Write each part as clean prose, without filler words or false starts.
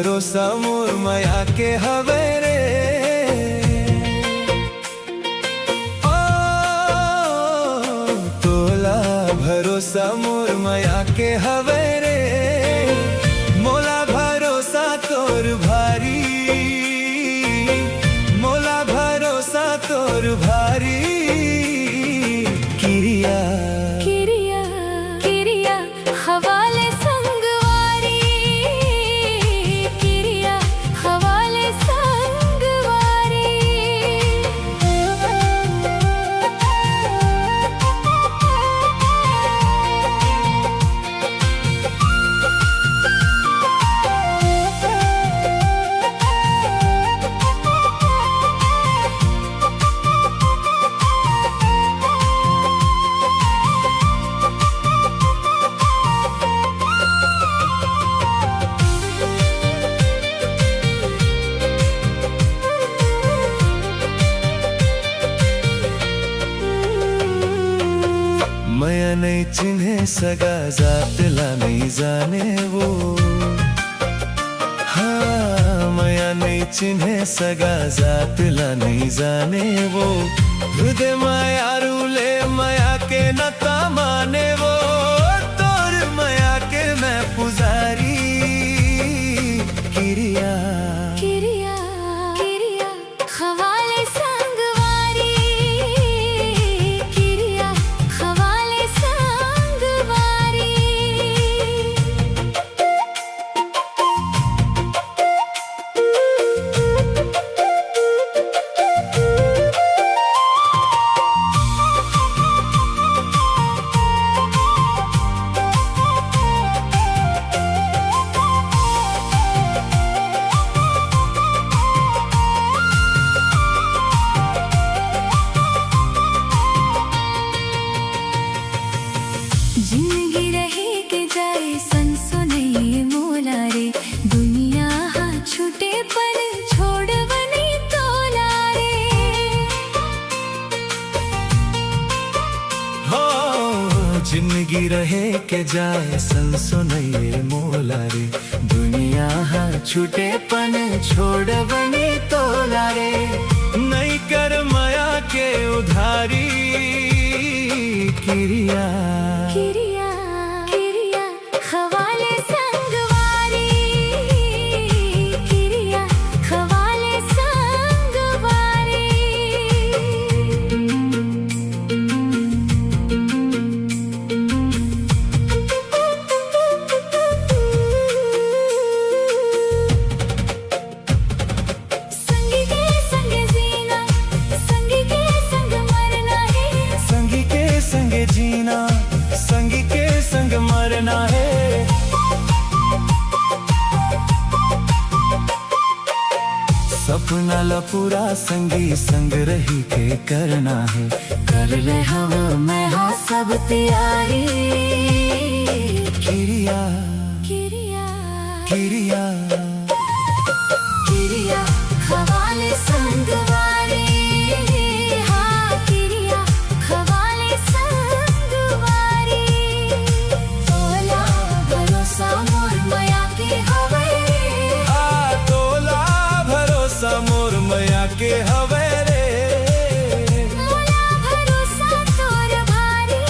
भरोसा मोर मया के हवे रे। ओ तोला भरोसा मोर मया के हवे रे। मोला भरोसा तोर भारी, मोला भरोसा तोर भारी। किरिया किरिया किरिया हवाले संगवारी, किरिया हवाले संगवारी। मया नहीं चिन्हे सगा जात ला नहीं जाने वो। हाँ मया नहीं चिन्हे सगा जात ला नहीं जाने वो। हृदय माया रूले मया के नता माने वो। तोर मया के मैं पुजारी। किरिया किरिया किरिया हवाले संगवारी, किरिया हवाले संगवारी। जिंदगी रहे के जाए सनसुनैये मोला रे। दुनिया हाँ छूटे पर छोड़वनी तोला रे। हो जिंदगी रहे के जाए सनसुनैये मोला रे। दुनिया हाँ छूटे पन छोड़ बनी तोला रे। नहीं कर माया के उधारी। किरिया किरिया किरिया हवाले संगवारी, किरिया हवाले संगवारी। संगी के संग जीना, संगी के संग मरना है। संगी के संग जीना, संगी के संग मरना है। सपना ला पूरा संगी संग रही के करना है। कर ले हम मैं हाँ सब तैयारी। किरिया किरिया किरिया किरिया हवाले संगवारी। हाँ किरिया हवाले संगवारी। तोला भरोसा मोर मया के हवे रे। आ तोला भरोसा मोर मया के हवे रे। मोला भरोसा तोर भारी।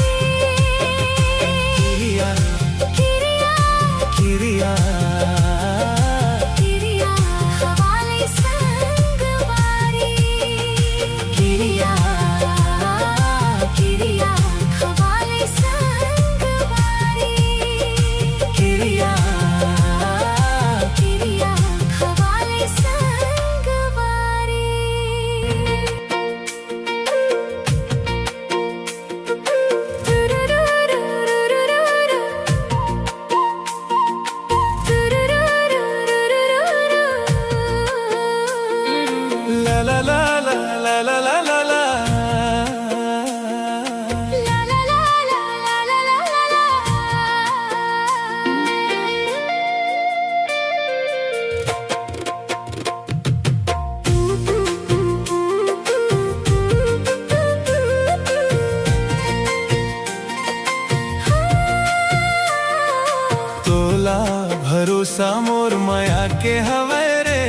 भरोसा मोर माया के हवे रे।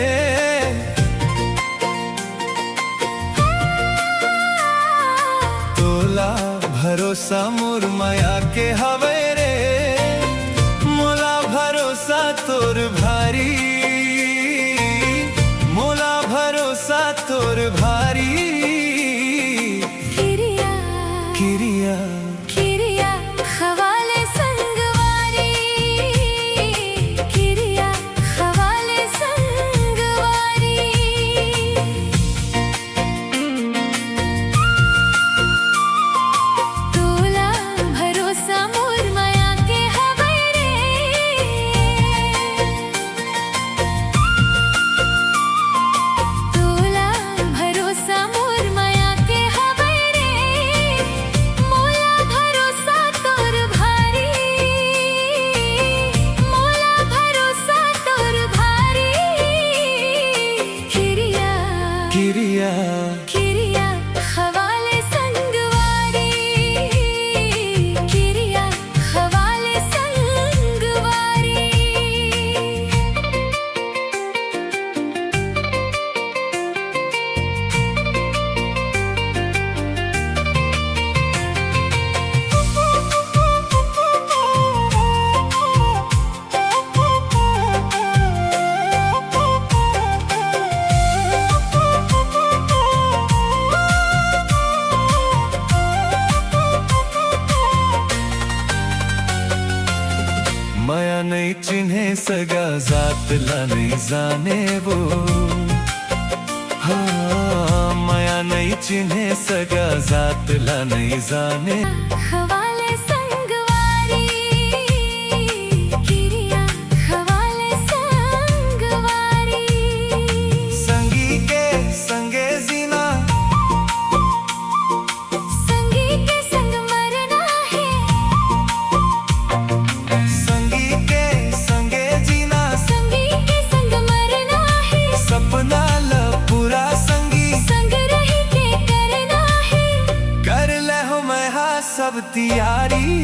तोला भरोसा मोर माया के हवे रे, मोला भरोसा तोर भारी, मोला भरोसा तोर भारी। किरिया किरिया किरिया खवाले संगवारी, किरिया खवाले संगवारी। तोला भरोसा मोर माया के हवे रे। तोला भरोसा मोर माया के हवे रे, मोला भरोसा तोर भारी, मोला भरोसा तोर भारी। किरिया किरिया किरिया खवाले संगवारी, किरिया खवाले संगवारी। माया नहीं चिन्हे सगा जात ला नहीं जाने वो। हाँ माया नहीं चिन्हे सगा जात ला नहीं जाने। खवाले संगवारी, किरिया खवाले संगवारी। संगी के संगे जीना, संगी के संग मरना है, संगी के संगे जीना। संगी के संग मरना है। सपना ल पूरा संगी, संग रह के करना है। कर ले हो मैं हाँ सब तैयारी।